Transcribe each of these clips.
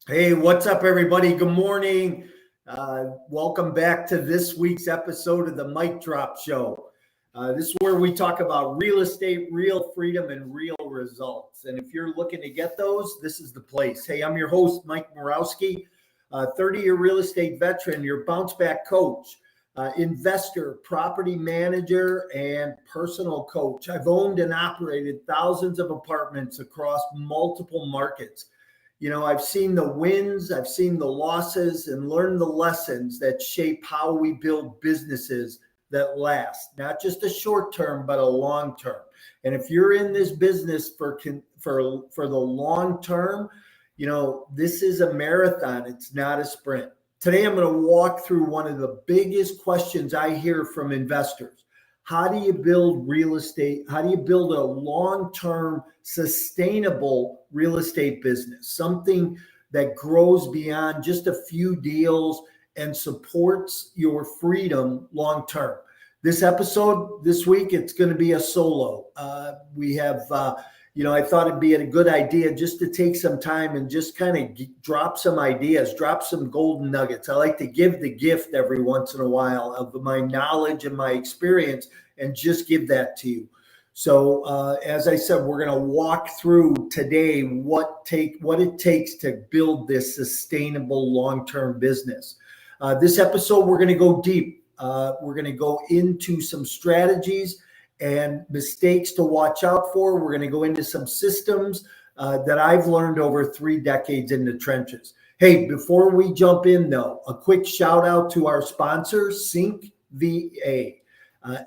Hey, what's up, everybody? Good morning. Welcome back to this week's episode of the Mic Drop Show. This is where we talk about real estate, real freedom, and real results. And if you're looking to get those, this is the place. Hey, I'm your host, Mike Morawski, 30-year real estate veteran, your bounce back coach, investor, property manager, and personal coach. I've owned and operated thousands of apartments across multiple markets. You know, I've seen the wins, I've seen the losses, and learned the lessons that shape how we build businesses that last, not just a short term, but a long term. And if you're in this business for the long term, you know, this is a marathon. It's not a sprint. Today, I'm going to walk through one of the biggest questions I hear from investors. How do you build real estate? How do you build a long-term, sustainable real estate business? Something that grows beyond just a few deals and supports your freedom long-term. This episode this week, it's going to be a solo. I thought it'd be a good idea just to take some time and just kind of drop some ideas, drop some golden nuggets. I like to give the gift every once in a while of my knowledge and my experience and just give that to you. So as I said, we're going to walk through today what it takes to build this sustainable long-term business. This episode, we're going to go deep. We're going to go into some strategies and mistakes to watch out for. We're going to go into some systems that I've learned over 3 decades in the trenches. Hey, before we jump in though, a quick shout out to our sponsor, Sync VA,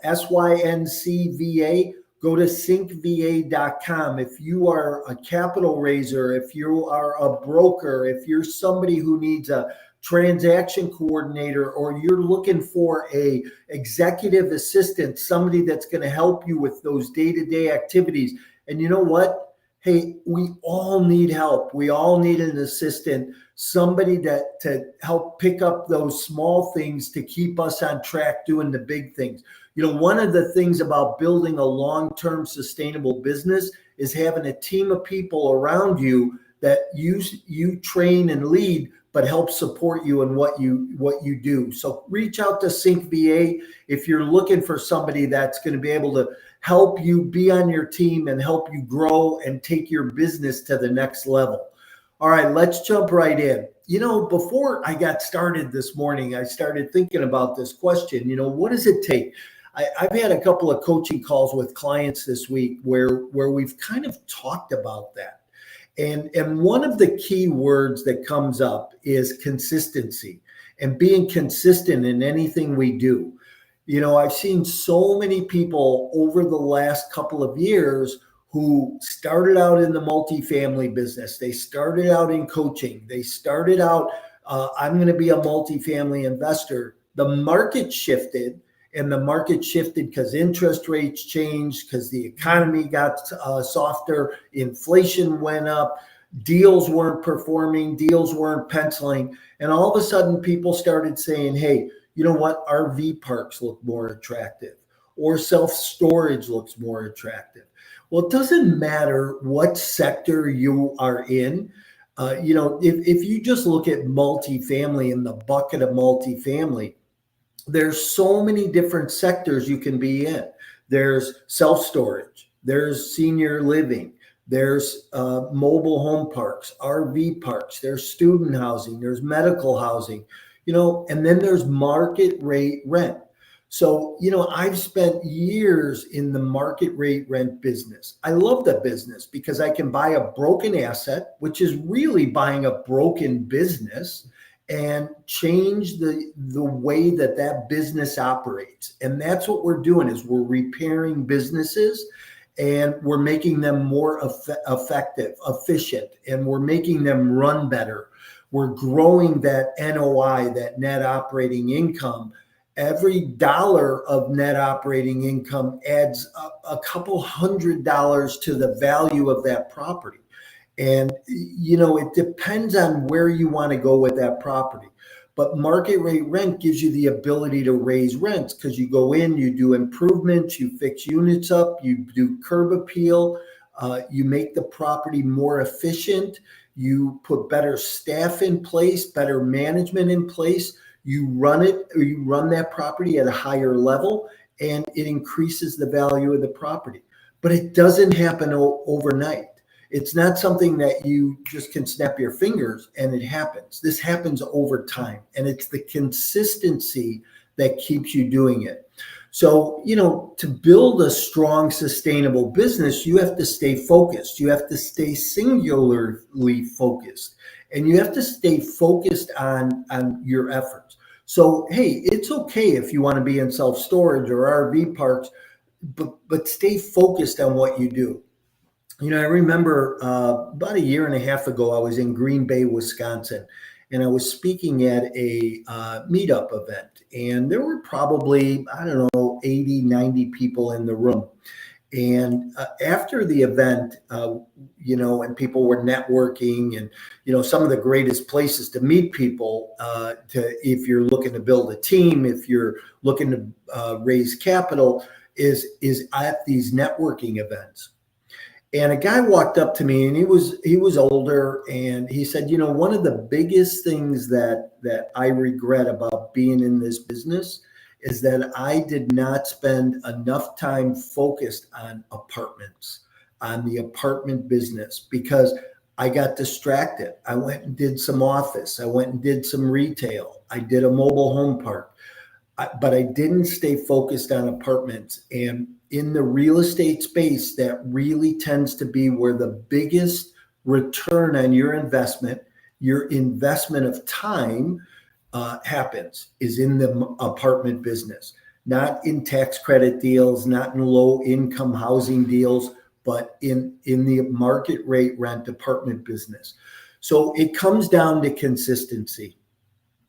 SYNCVA. Go to syncva.com. If you are a capital raiser, if you are a broker, if you're somebody who needs a transaction coordinator, or you're looking for a executive assistant, somebody that's going to help you with those day-to-day activities. And you know what? Hey, we all need help. We all need an assistant, somebody to help pick up those small things to keep us on track doing the big things. You know, one of the things about building a long-term sustainable business is having a team of people around you that you train and lead, but help support you in what you do. So reach out to Sync VA if you're looking for somebody that's going to be able to help you be on your team and help you grow and take your business to the next level. All right, let's jump right in. You know, before I got started this morning, I started thinking about this question. You know, what does it take? I've had a couple of coaching calls with clients this week where we've kind of talked about that. And one of the key words that comes up is consistency and being consistent in anything we do. You know, I've seen so many people over the last couple of years who started out in the multifamily business. They started out in coaching. They started out, I'm going to be a multifamily investor. The market shifted. And the market shifted because interest rates changed, because the economy got softer, inflation went up, deals weren't performing, deals weren't penciling. And all of a sudden, people started saying, hey, you know what? RV parks look more attractive, or self-storage looks more attractive. Well, it doesn't matter what sector you are in. You know, if you just look at multifamily in the bucket of multifamily, there's so many different sectors you can be in. There's self-storage, there's senior living, there's mobile home parks, RV parks, there's student housing, there's medical housing, you know, and then there's market rate rent. So, you know, I've spent years in the market rate rent business. I love that business because I can buy a broken asset, which is really buying a broken business, and change the way that business operates. And that's what we're doing, is we're repairing businesses and we're making them more effective, efficient, and we're making them run better. We're growing that NOI, that net operating income. Every dollar of net operating income adds a couple $100 to the value of that property. And, you know, it depends on where you want to go with that property. But market rate rent gives you the ability to raise rents because you go in, you do improvements, you fix units up, you do curb appeal, You make the property more efficient. You put better staff in place, better management in place. You run it, or you run that property at a higher level, and it increases the value of the property. But it doesn't happen overnight. It's not something that you just can snap your fingers and it happens. This happens over time, and it's the consistency that keeps you doing it. So, to build a strong, sustainable business, you have to stay focused. You have to stay singularly focused, and you have to stay focused on your efforts. So, hey, it's okay if you want to be in self-storage or RV parks, but stay focused on what you do. I remember about a year and a half ago, I was in Green Bay, Wisconsin, and I was speaking at a meetup event. And there were probably, I don't know, 80, 90 people in the room. And after the event, and people were networking, and, some of the greatest places to meet people, if you're looking to build a team, if you're looking to raise capital, is at these networking events. And a guy walked up to me, and he was older, and he said, one of the biggest things that I regret about being in this business is that I did not spend enough time focused on apartments, on the apartment business, because I got distracted. I went and did some office. I went and did some retail. I did a mobile home park. But I didn't stay focused on apartments. And in the real estate space, that really tends to be where the biggest return on your investment of time happens, is in the apartment business, not in tax credit deals, not in low income housing deals, but in the market rate rent apartment business. So it comes down to consistency.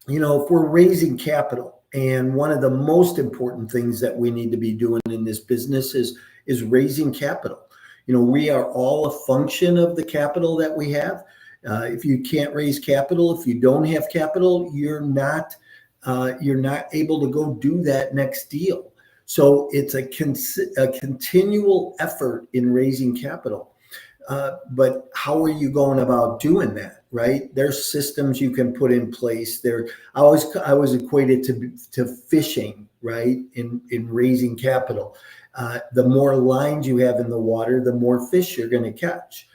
If we're raising capital, and one of the most important things that we need to be doing in this business is raising capital. We are all a function of the capital that we have. If you can't raise capital, if you don't have capital, you're not able to go do that next deal. So it's a continual effort in raising capital. But how are you going about doing that, right? There's systems you can put in place. I was equated to fishing, right? In raising capital. The more lines you have in the water, the more fish you're going to catch.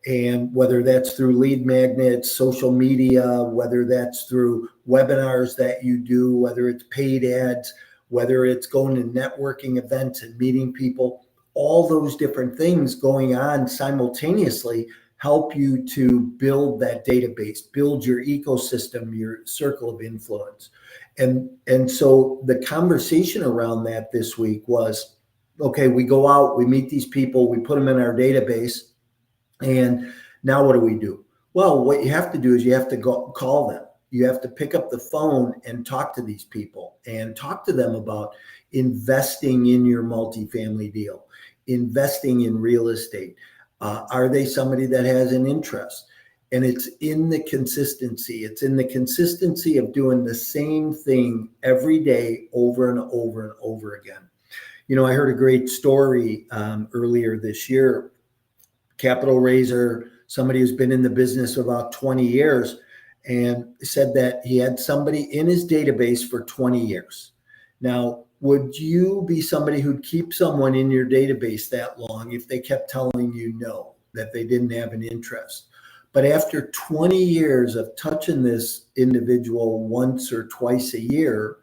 And whether that's through lead magnets, social media, whether that's through webinars that you do, whether it's paid ads, whether it's going to networking events and meeting people, all those different things going on simultaneously help you to build that database, build your ecosystem, your circle of influence. And so the conversation around that this week was, okay, we go out, we meet these people, we put them in our database, and now what do we do? Well, what you have to do is you have to go call them. You have to pick up the phone and talk to these people and talk to them about investing in your multifamily deal, investing in real estate. Are they somebody that has an interest? And it's in the consistency. It's in the consistency of doing the same thing every day over and over and over again. I heard a great story earlier this year. Capital raiser, somebody who's been in the business about 20 years, and said that he had somebody in his database for 20 years. Now, would you be somebody who'd keep someone in your database that long if they kept telling you no, that they didn't have an interest? But after 20 years of touching this individual once or twice a year,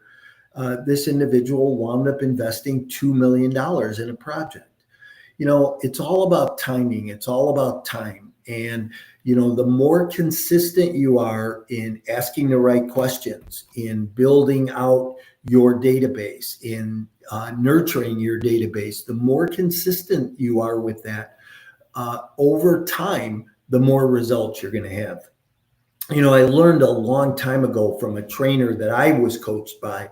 this individual wound up investing $2 million in a project. It's all about timing. It's all about time. And, the more consistent you are in asking the right questions, in building out your database, in nurturing your database, the more consistent you are with that, over time, the more results you're going to have. I learned a long time ago from a trainer that I was coached by,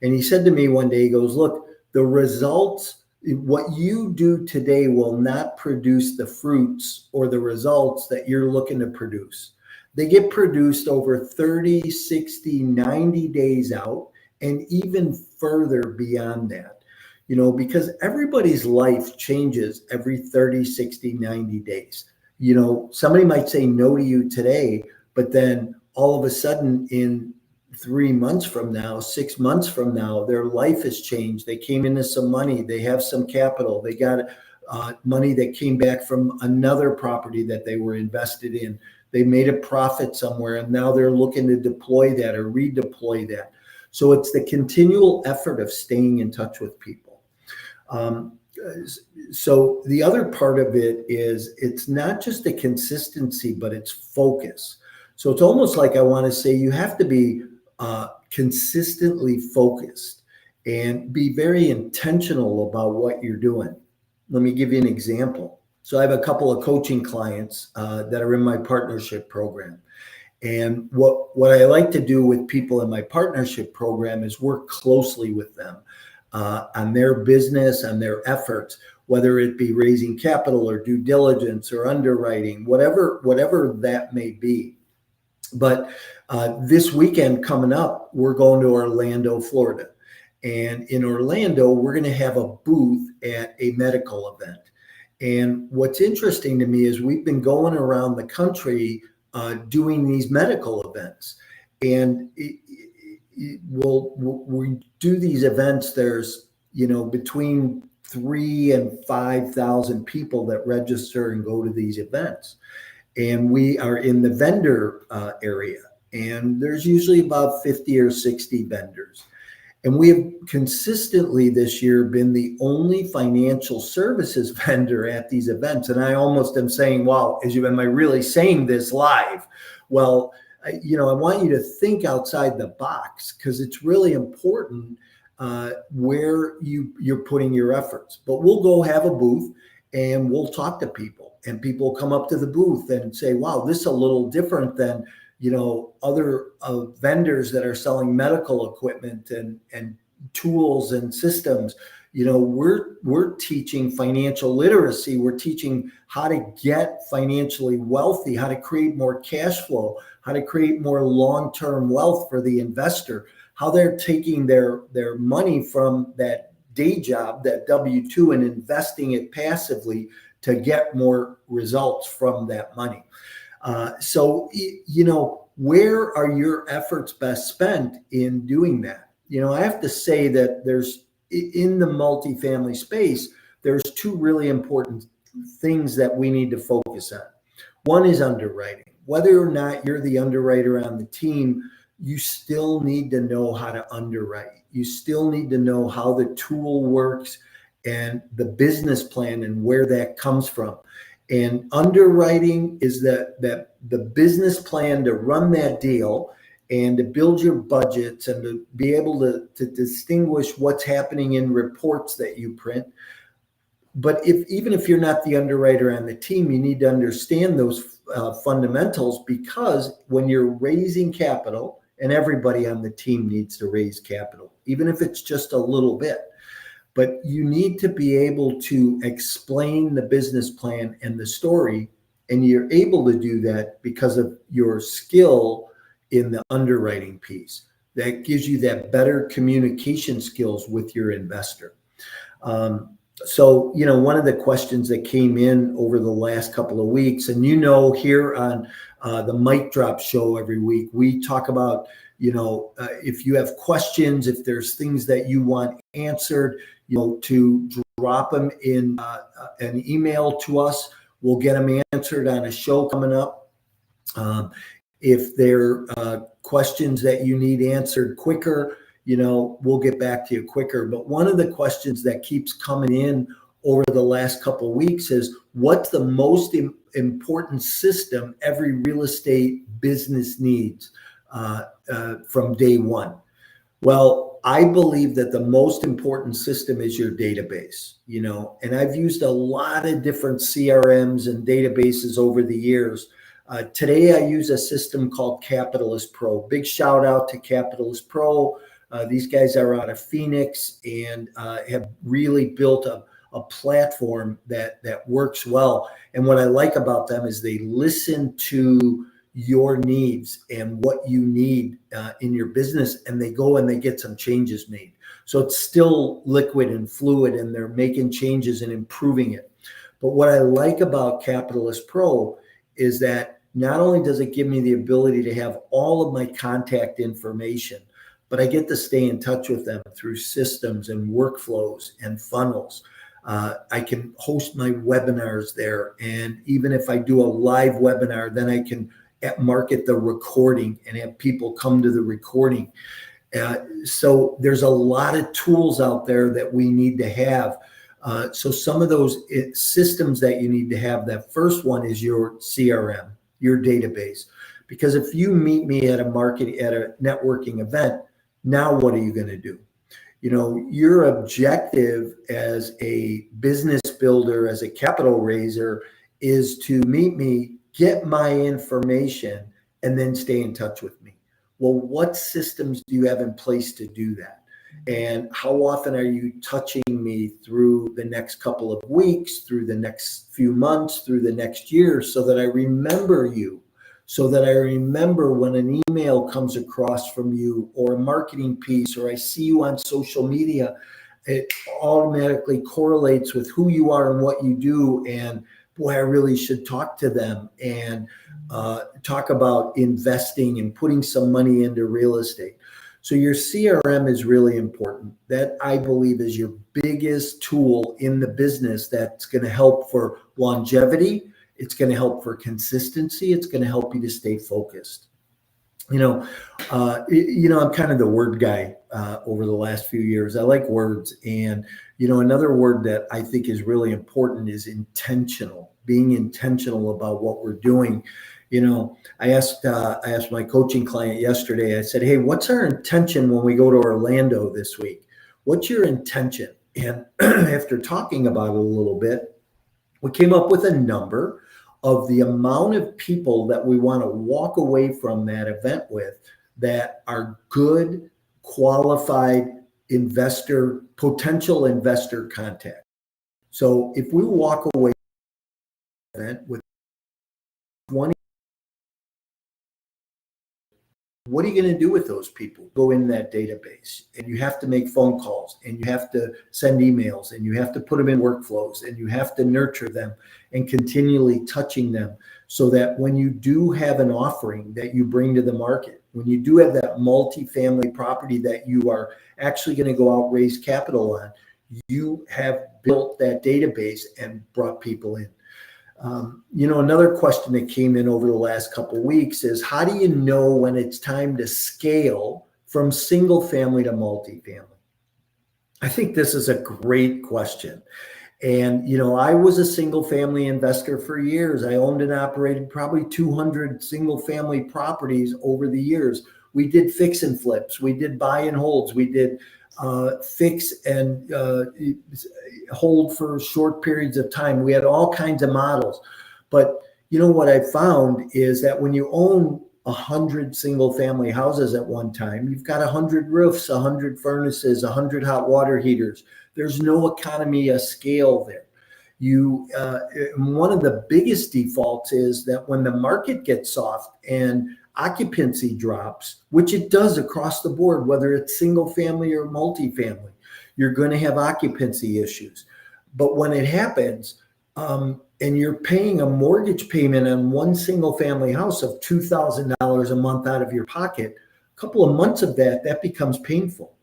and he said to me one day, he goes, look, the results, what you do today will not produce the fruits or the results that you're looking to produce. They get produced over 30, 60, 90 days out, and even further beyond that. because everybody's life changes every 30, 60, 90 days. Somebody might say no to you today, but then all of a sudden in 3 months from now, 6 months from now, their life has changed. They came into some money, they have some capital, they got money that came back from another property that they were invested in. They made a profit somewhere, and now they're looking to deploy that or redeploy that. So it's the continual effort of staying in touch with people. So the other part of it is it's not just the consistency, but it's focus. So it's almost like I want to say you have to be consistently focused and be very intentional about what you're doing. Let me give you an example. So I have a couple of coaching clients that are in my partnership program. And what I like to do with people in my partnership program is work closely with them on their business, on their efforts, whether it be raising capital or due diligence or underwriting, whatever that may be. But this weekend coming up, we're going to Orlando, Florida. And in Orlando, we're going to have a booth at a medical event. And what's interesting to me is we've been going around the country doing these medical events. And we do these events. There's, between 3,000 and 5,000 people that register and go to these events. And we are in the vendor area. And there's usually about 50 or 60 vendors. And we have consistently this year been the only financial services vendor at these events. And I almost am saying, wow, am I really saying this live? Well, I want you to think outside the box, because it's really important where you're putting your efforts. But we'll go have a booth and we'll talk to people, and people come up to the booth and say, wow, this is a little different than other vendors that are selling medical equipment and tools and systems. We're teaching financial literacy. We're teaching how to get financially wealthy, how to create more cash flow, how to create more long-term wealth for the investor, how they're taking their money from that day job, that W-2, and investing it passively to get more results from that money. So where are your efforts best spent in doing that? I have to say that there's, in the multifamily space, there's two really important things that we need to focus on. One is underwriting. Whether or not you're the underwriter on the team, you still need to know how to underwrite. You still need to know how the tool works and the business plan and where that comes from. And underwriting is the business plan to run that deal and to build your budgets and to be able to distinguish what's happening in reports that you print. But even if you're not the underwriter on the team, you need to understand those fundamentals, because when you're raising capital, and everybody on the team needs to raise capital, even if it's just a little bit. But you need to be able to explain the business plan and the story, and you're able to do that because of your skill in the underwriting piece. That gives you that better communication skills with your investor. So, one of the questions that came in over the last couple of weeks, and here on the Mic Drop show every week, we talk about, if you have questions, if there's things that you want answered, to drop them in an email to us. We'll get them answered on a show coming up. If there are questions that you need answered quicker, we'll get back to you quicker. But one of the questions that keeps coming in over the last couple of weeks is, what's the most important system every real estate business needs from day one? Well, I believe that the most important system is your database, and I've used a lot of different CRMs and databases over the years. Today, I use a system called Capitalist Pro. Big shout out to Capitalist Pro. These guys are out of Phoenix and have really built a platform that works well. And what I like about them is they listen to your needs and what you need in your business, and they go and they get some changes made. So it's still liquid and fluid, and they're making changes and improving it. But what I like about Capitalist Pro is that not only does it give me the ability to have all of my contact information, but I get to stay in touch with them through systems and workflows and funnels. I can host my webinars there. And even if I do a live webinar, then I can market the recording and have people come to the recording. So there's a lot of tools out there that we need to have. So some of those systems that you need to have, that first one is your CRM, your database. Because if you meet me at a networking event, now what are you going to do? You know, your objective as a business builder, as a capital raiser, is to meet me, get my information, and then stay in touch with me. Well, what systems do you have in place to do that? And how often are you touching me through the next couple of weeks, through the next few months, through the next year, so that I remember you, so that I remember when an email comes across from you or a marketing piece, or I see you on social media, it automatically correlates with who you are and what you do. And boy, I really should talk to them and talk about investing and putting some money into real estate. So your CRM is really important. That, I believe, is your biggest tool in the business that's going to help for longevity. It's going to help for consistency. It's going to help you to stay focused. I'm kind of the word guy over the last few years. I like words. And, another word that I think is really important is intentional, being intentional about what we're doing. I asked my coaching client yesterday, I said, hey, what's our intention when we go to Orlando this week? What's your intention? And after talking about it a little bit, we came up with a number of the amount of people that we want to walk away from that event with that are good, qualified potential investor contact. So if we walk away from that event with 20, what are you going to do with those people? Go in that database, and you have to make phone calls, and you have to send emails, and you have to put them in workflows, and you have to nurture them and continually touching them, so that when you do have an offering that you bring to the market, when you do have that multifamily property that you are actually going to go out, raise capital on, you have built that database and brought people in. Another question that came in over the last couple of weeks is, how do you know when it's time to scale from single family to multifamily? I think this is a great question. And, I was a single family investor for years. I owned and operated probably 200 single family properties over the years. We did fix and flips. We did buy and holds. We did fix and hold for short periods of time. We had all kinds of models. But what I found is that when you own 100 single family houses at one time, you've got 100 roofs, 100 furnaces, 100 hot water heaters. There's no economy of scale there. One of the biggest defaults is that when the market gets soft and occupancy drops, which it does across the board, whether it's single family or multifamily, you're going to have occupancy issues. But when it happens, and you're paying a mortgage payment on one single family house of $2,000 a month out of your pocket, a couple of months of that becomes painful.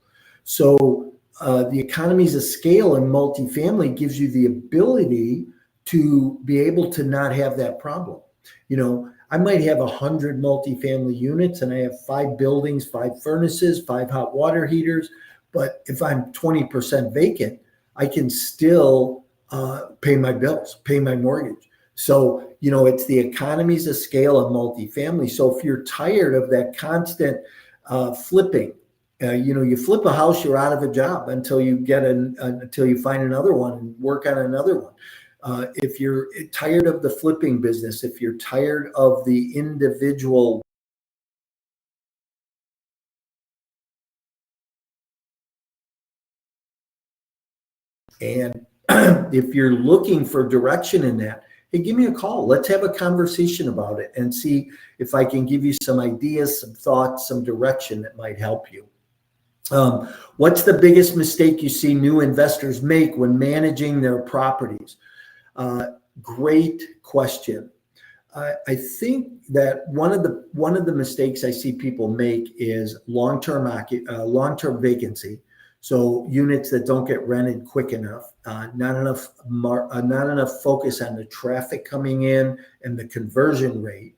So the economies of scale in multifamily gives you the ability to be able to not have that problem. I might have 100 multifamily units, and I have 5 buildings, 5 furnaces, 5 hot water heaters. But if I'm 20% vacant, I can still pay my bills, pay my mortgage. So, it's the economies of scale of multifamily. So if you're tired of that constant flipping, you flip a house, you're out of a job until you until you find another one and work on another one. If you're tired of the flipping business, if you're tired of the individual, and if you're looking for direction in that, hey, give me a call. Let's have a conversation about it and see if I can give you some ideas, some thoughts, some direction that might help you. What's the biggest mistake you see new investors make when managing their properties? Great question. I think that one of the mistakes I see people make is long-term vacancy. So units that don't get rented quick enough, not enough focus on the traffic coming in and the conversion rate.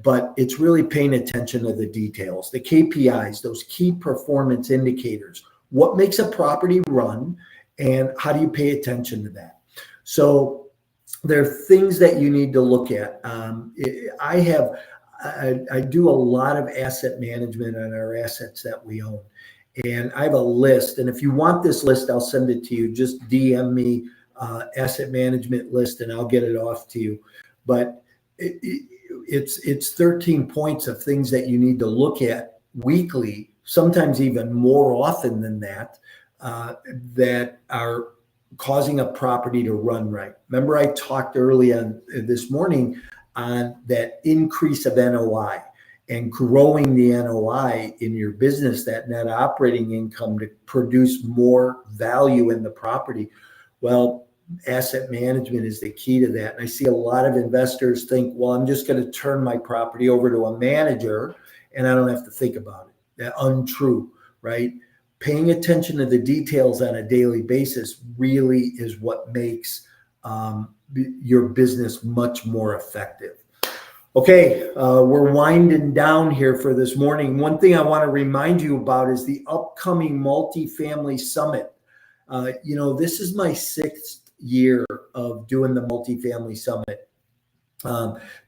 But it's really paying attention to the details, the KPIs, those key performance indicators. What makes a property run, and how do you pay attention to that? So there are things that you need to look at. I do a lot of asset management on our assets that we own. And I have a list. And if you want this list, I'll send it to you. Just DM me asset management list and I'll get it off to you. But it's 13 points of things that you need to look at weekly, sometimes even more often than that, that are causing a property to run right. Remember, I talked early on this morning on that increase of NOI and growing the NOI in your business, that net operating income to produce more value in the property. Well, asset management is the key to that. And I see a lot of investors think, well, I'm just going to turn my property over to a manager and I don't have to think about it. That's untrue, right? Paying attention to the details on a daily basis really is what makes your business much more effective. Okay, we're winding down here for this morning. One thing I want to remind you about is the upcoming multifamily summit. This is my 6th year of doing the multifamily summit.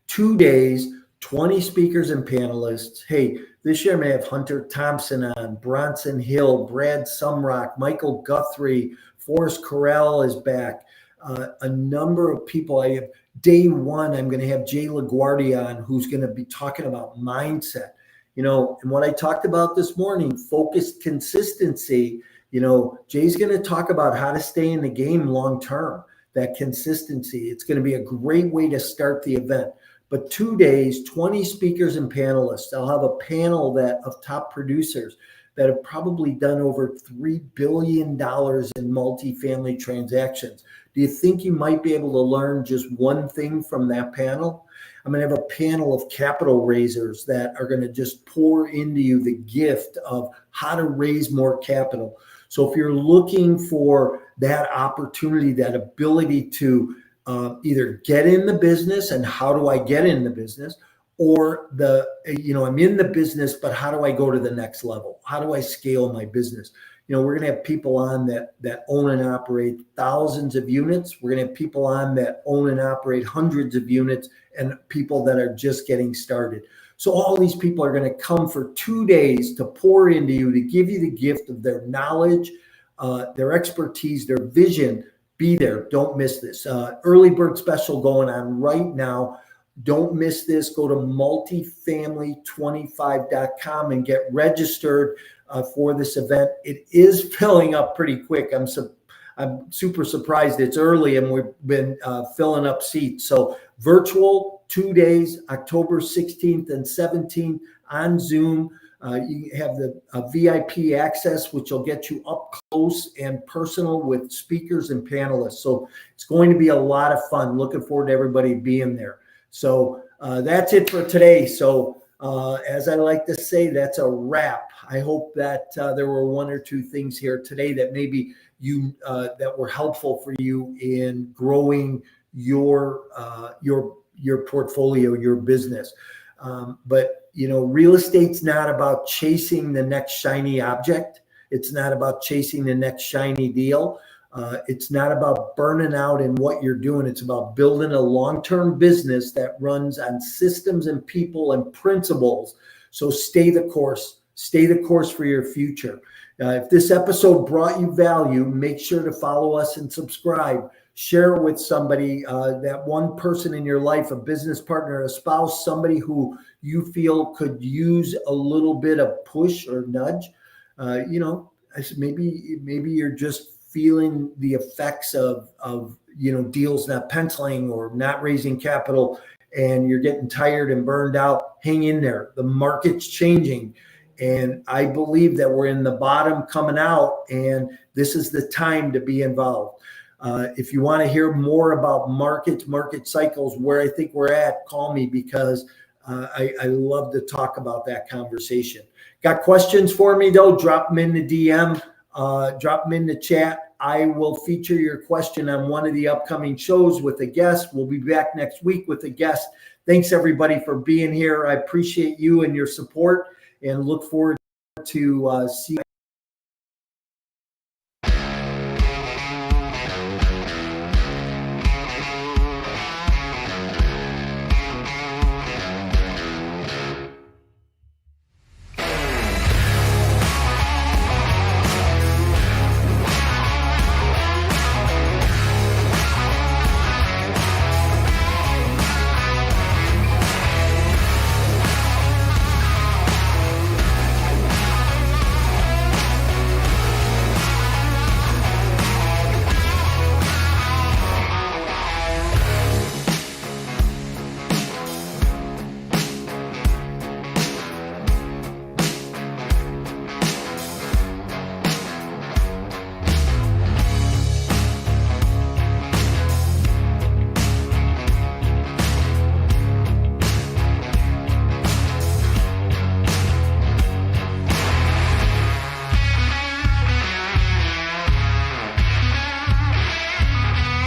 2 days, 20 speakers and panelists. Hey, this year I may have Hunter Thompson on, Bronson Hill, Brad Sumrock, Michael Guthrie, Forrest Corral is back. A number of people. I have day one, I'm going to have Jay LaGuardia on, who's going to be talking about mindset. And what I talked about this morning, focused consistency. Jay's going to talk about how to stay in the game long term, that consistency. It's going to be a great way to start the event. But 2 days, 20 speakers and panelists. I'll have a panel of top producers that have probably done over $3 billion in multifamily transactions. Do you think you might be able to learn just one thing from that panel? I'm going to have a panel of capital raisers that are going to just pour into you the gift of how to raise more capital. So if you're looking for that opportunity, that ability to either get in the business, and how do I get in the business, or I'm in the business, but how do I go to the next level? How do I scale my business? We're going to have people on that own and operate thousands of units. We're going to have people on that own and operate hundreds of units, and people that are just getting started. So all these people are going to come for 2 days to pour into you, to give you the gift of their knowledge, their expertise, their vision. Be there. Don't miss this. Early bird special going on right now. Don't miss this. Go to multifamily25.com and get registered for this event. It is filling up pretty quick. I'm super surprised. It's early and we've been filling up seats. So virtual 2 days, October 16th and 17th on Zoom. You have the VIP access, which will get you up close and personal with speakers and panelists. So it's going to be a lot of fun. Looking forward to everybody being there. So that's it for today. So as I like to say, that's a wrap. I hope that there were one or two things here today that maybe that were helpful for you in growing your portfolio, your business. But real estate's not about chasing the next shiny object. It's not about chasing the next shiny deal. It's not about burning out in what you're doing. It's about building a long-term business that runs on systems and people and principles. So stay the course. Stay the course for your future. If this episode brought you value, make sure to follow us and subscribe. Share it with somebody, that one person in your life, a business partner, a spouse, somebody who you feel could use a little bit of push or nudge. Maybe you're just feeling the effects of deals not penciling or not raising capital, and you're getting tired and burned out, hang in there. The market's changing. And I believe that we're in the bottom coming out, and this is the time to be involved. If you want to hear more about markets, market cycles, where I think we're at, call me, because I love to talk about that conversation. Got questions for me, though? Drop them in the DM, drop them in the chat. I will feature your question on one of the upcoming shows with a guest. We'll be back next week with a guest. Thanks, everybody, for being here. I appreciate you and your support, and look forward to seeing